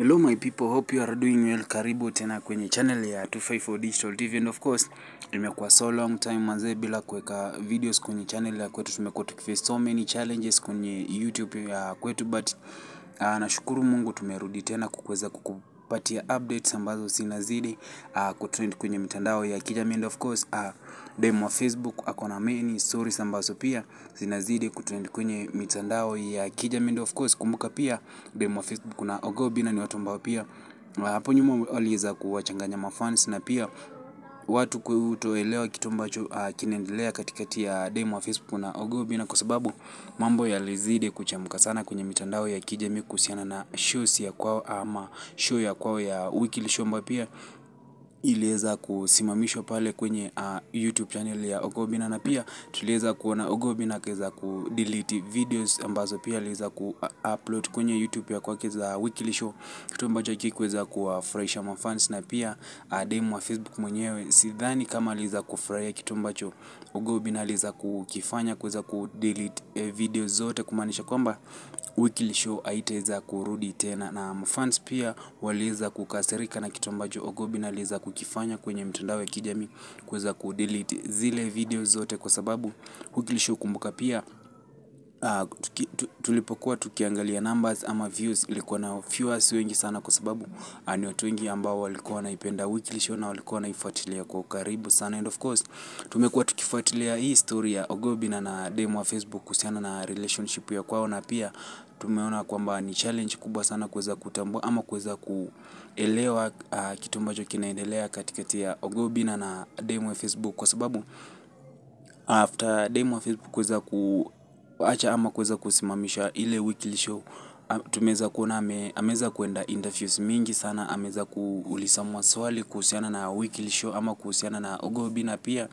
Hello my people, hope you are doing well. Karibu tena kwenye channel ya 254 Digital TV, and of course imekuwa so long time manze bila kuweka videos kwenye channel ya kwetu. Tumekuwa tukiface so many challenges kwenye YouTube ya kwetu, but nashukuru Mungu tumerudi tena kuweza kukupatia updates ambazo zinazidi kutrend kwenye mitandao ya kijamii, and of course demo wa Facebook akona many stories ambazo pia zinazidi kutrend kwenye mitandao ya kijamii, and of course kumbuka pia demo wa Facebook kuna Ogobi, na ni watu ambao pia hapo nyuma waliweza kuwachanganya mafans na pia watu kutoelewa kitu ambacho kinaendelea katikati ya demo wa Facebook na Ogobi, na kwa sababu mambo yalizidi kuchemka sana kwenye mitandao ya kijamii kuhusiana na shows ya kwao ama show ya kwao ya Weekly Show ambayo pia iliweza kusimamishwa pale kwenye YouTube channel ya Ogobi, na pia tuliweza kuona Ogobi na akaweza kudelete videos ambazo pia aliweza kuupload kwenye YouTube ya kwake za Weekly Show, kitu ambacho kikuweza kuwafurahisha mafans, na pia demo wa Facebook mwenyewe sidhani kama aliweza kufurahia kitu ambacho Ogobi na aliweza kukifanya, kuweza kudelete video zote, kumaanisha kwamba Weekly Show haitaweza kurudi tena, na mafans pia waliweza kukasirika na kitu ambacho Ogobi na aliweza kukifanya kwenye mtandao ya kijamii, kuweza kudelete zile video zote, kwa sababu Weekly Show kumbuka pia tulipokuwa tukiangalia numbers ama views ilikuwa na viewers wengi sana, kwa sababu ni watu wengi ambao walikuwa wanaipenda Weekly Show na walikuwa wanaifuatilia kwa karibu sana, and of course tumekuwa tukifuatilia hii story ya Ogobi na demo wa Facebook kuhusiana na relationship ya kwao, na pia tumeona kwamba ni challenge kubwa sana kuweza kutambua ama kuweza kuelewa kitu ambacho kinaendelea katikati ya Ogobi na demo wa Facebook, kwa sababu after demo wa Facebook kuweza kuacha ama kuweza kusimamisha ile Weekly Show, tumeweza kuona ameweza kuenda interviews mingi sana, ameweza kuuliza maswali kuhusiana na Weekly Show ama kuhusiana na Ogobi, na pia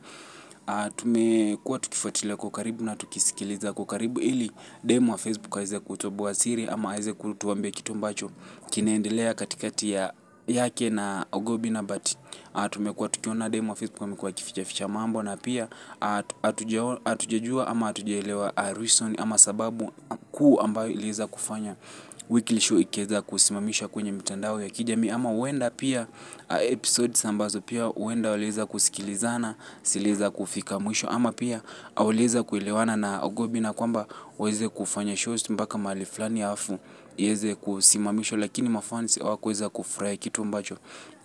tumekuwa tukifuatilia kwa karibu na tukisikiliza kwa karibu ili demo wa Facebook aweze kutoboa siri ama aweze kutuambia kitu ambacho kinaendelea katikati yake na Ogobi, na but tumekuwa tukiona demo wa Facebook amekuwa akificha mambo, na pia hatujajua ama hatujaelewa reason ama sababu kuu ambayo iliweza kufanya Weekly Show ikiweza kusimamisha kwenye mitandao ya kijamii, ama huenda pia episodes ambazo pia huenda waliweza kusikilizana ziliweza kufika mwisho, ama pia waliweza kuelewana na Ogobi na kwamba waweze kufanya shows mpaka mahali fulani alafu iweze kusimamishwa, lakini mafans hawakuweza kufurahia kitu ambacho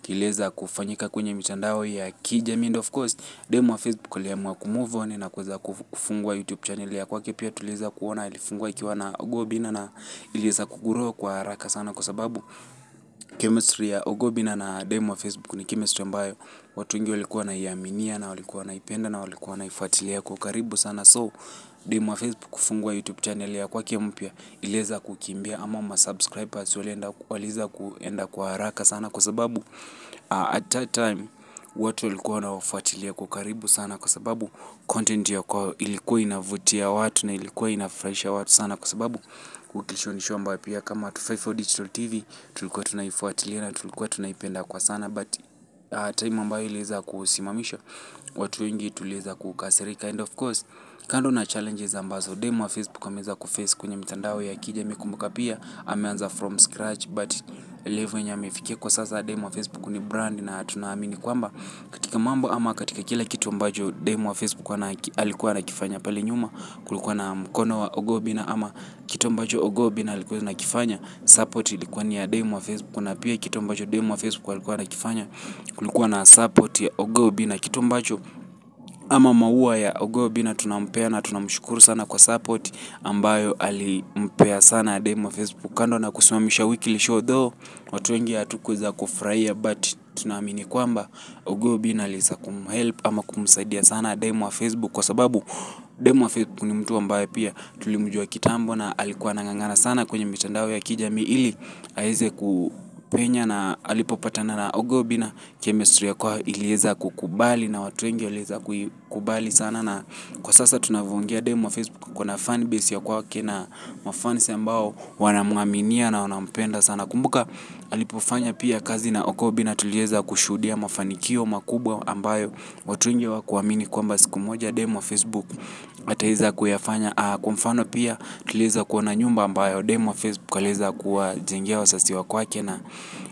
kiliweza kufanyika kwenye mitandao ya kijamii, and of course demo wa Facebook aliamua kumove on na kuweza kufungua YouTube channel ya kwake. Pia tuliweza kuona alifungua ikiwa na Ogobi na iliweza kugrow kwa haraka sana, kwa sababu chemistry ya Ogobi na demo wa Facebook ni chemistry ambayo watu wengi walikuwa wanaiaminia na walikuwa wanaipenda na walikuwa wanaifuatilia kwa karibu sana. So demo wa Facebook kufungua YouTube channel ya kwake mpya iliweza kukimbia, ama subscribers waliweza kuenda kwa haraka sana, kwa sababu at that time watu walikuwa wanawafuatilia kwa karibu sana, kwa sababu content ya kwao ilikuwa inavutia watu na ilikuwa inafurahisha watu sana, kwa sababu Weekly Show ni show ambayo pia kama 254 Digital TV tulikuwa tunaifuatilia na tulikuwa tunaipenda kwa sana, but time ambayo iliweza kusimamisha watu wengi tuliweza kukasirika, and of course kando na challenges ambazo demo wa Facebook ameweza kuface kwenye mitandao ya kijamii, kumbuka pia ameanza from scratch, but level yenye amefikia kwa sasa demo wa Facebook ni brand, na tunaamini kwamba katika mambo ama katika kila kitu ambacho demo wa Facebook alikuwa anakifanya pale nyuma, kulikuwa na mkono wa Ogobi, na ama kitu ambacho Ogobi na alikuwa anakifanya support ilikuwa ni ya demo wa Facebook, na pia kitu ambacho demo wa Facebook alikuwa anakifanya kulikuwa na support ya Ogobi, na kitu ambacho ama maua ya Ogobi na tunampea na tunamshukuru sana kwa support ambayo alimpea sana demo Facebook, kando na kusimamisha Weekly Show. Though watu wengi hatukuweza kufurahia, but tunaamini kwamba Ogobi aliweza kumhelp ama kumsaidia sana demo wa Facebook, kwa sababu demo wa Facebook ni mtu ambaye pia tulimjua kitambo na alikuwa anang'ang'ana sana kwenye mitandao ya kijamii ili aweze kupenya, na alipopatana na Ogobi na chemistry yao iliweza kukubali na watu wengi waliweza kubali sana, na kwa sasa tunavyoongea demu wa Facebook kuna fan base ya kwake na mafans ambao wanamuaminia na wanampenda sana. Kumbuka alipofanya pia kazi na Okobi na tuliweza kushuhudia mafanikio makubwa ambayo watu wengi hawakuamini kwamba siku moja demu wa Facebook ataweza kuyafanya. Kwa mfano pia tuliweza kuona nyumba ambayo demu wa Facebook aliweza kuwajengea wazazi wa kwake, na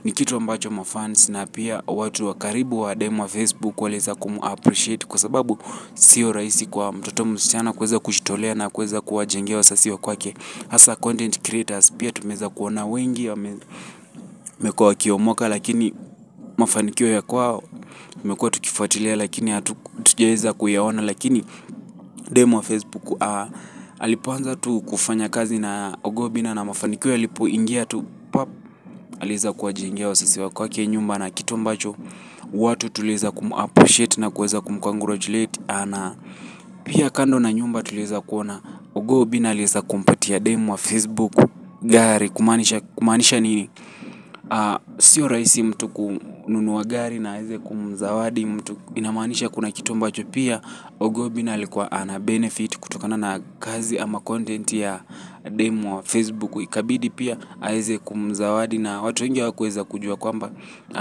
ni kitu ambacho mafans na pia watu wa karibu wa demu wa Facebook waliweza appreciate, kwa sababu sio rahisi kwa mtoto msichana kuweza kujitolea na kuweza kuwajengea wazazi wa kwake, hasa content creators. Pia tumeweza kuona wengi wamekuwa wakiomoka, lakini mafanikio ya kwao tumekuwa tukifuatilia, lakini hatujaweza kuyaona. Lakini demu wa Facebook alipoanza tu kufanya kazi na Ogobina na mafanikio yalipoingia tu pap, aliweza kuwajengea wazazi wa kwake nyumba, na kitu ambacho watu tuliweza appreciate na kuweza kumcongratulate. Na pia kando na nyumba tuliweza kuona Ogobina aliweza kumpatia demu wa Facebook gari. Kumaanisha nini? Sio rahisi mtu kununua gari na aweze kumzawadi mtu. Inamaanisha kuna kitu ambacho pia Ogobina alikuwa ana benefit kutokana na kazi ama content ya demu wa Facebook, ikabidi pia aweze kumzawadi, na watu wengi hawakuweza kujua kwamba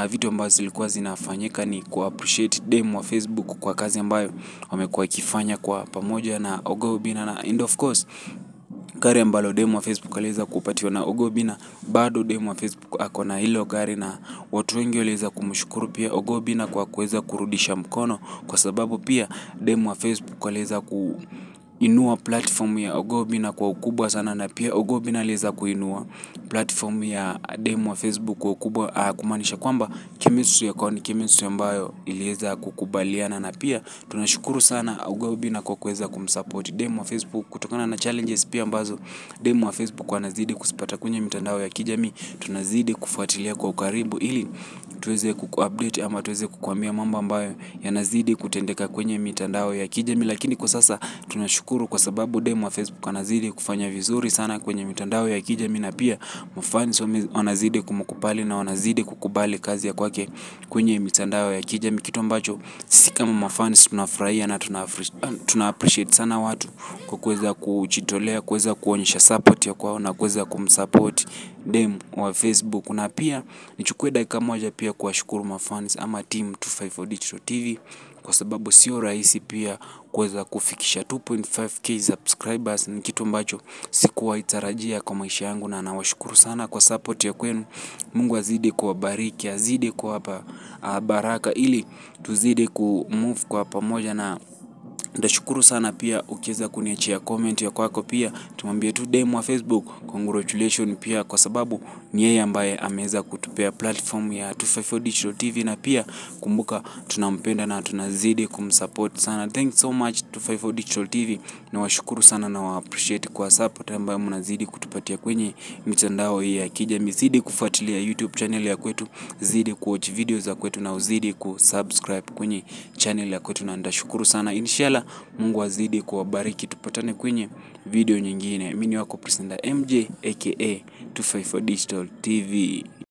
vitu ambazo zilikuwa zinafanyika ni appreciate demu wa Facebook kwa kazi ambayo wamekuwa wakifanya kwa pamoja na Ogobina. Na and of course gari ambalo demu wa Facebook aliweza kupatiwa na Ogobina, bado demu wa Facebook ako na hilo gari, na watu wengi waliweza kumshukuru pia Ogobina kwa kuweza kurudisha mkono, kwa sababu pia demu wa Facebook aliweza kuinua platform ya Ogobina kwa ukubwa sana, na pia Ogobina aliweza kuinua platform ya demu wa Facebook kwa ukubwa, kumaanisha kwamba chemistry yako ni chemistry ambayo iliweza kukubaliana. Na pia tunashukuru sana Ogobina kwa kuweza kumsupport demu wa Facebook kutokana na challenges pia ambazo demu wa Facebook anazidi kuzipata kwenye mitandao ya kijamii. Tunazidi kufuatilia kwa ukaribu ili tuweze kukuupdate ama tuweze kukuambia mambo ambayo yanazidi kutendeka kwenye mitandao ya kijamii. Lakini kwa sasa tunashukuru kwa sababu demu wa Facebook anazidi kufanya vizuri sana kwenye mitandao ya kijamii, na pia mafans wanazidi kumkubali na wanazidi kukubali kazi ya kwake kwenye mitandao ya kijamii, kitu ambacho sisi kama mafans tunafurahia na tuna appreciate sana watu kwa kuweza kujitolea, kuweza kuonyesha support ya kwao na kuweza kumsupport demu wa Facebook. Na pia nichukue dakika moja pia kuwashukuru mafans ama team 254 Digital TV, kwa sababu sio rahisi pia kuweza kufikisha 2.5k subscribers. Ni kitu ambacho sikuwahi tarajia kwa maisha yangu, na nawashukuru sana kwa support ya kwenu. Mungu azidi kuwabariki, azidi kuwapa baraka ili tuzidi kumove kwa pamoja. Na nitashukuru sana pia ukiweza kuniachia comment ya kwako, pia tumwambie tu demu wa Facebook congratulations pia, kwa sababu ni yeye ambaye ameweza kutupea platform ya 254 Digital TV, na pia kumbuka tunampenda na tunazidi kumsupport sana. Thanks so much 254 Digital TV, na washukuru sana na wa appreciate kwa support ambayo mnazidi kutupatia kwenye mitandao hii ya kijamii. Zidi kufuatilia YouTube channel ya kwetu, zidi kuwatch video za kwetu, na uzidi kusubscribe kwenye channel ya kwetu, na nitashukuru sana. Inshallah Mungu azidi kuwabariki, tupatane kwenye video nyingine. Mimi ni wako Presenter MJ aka 254 Digital TV.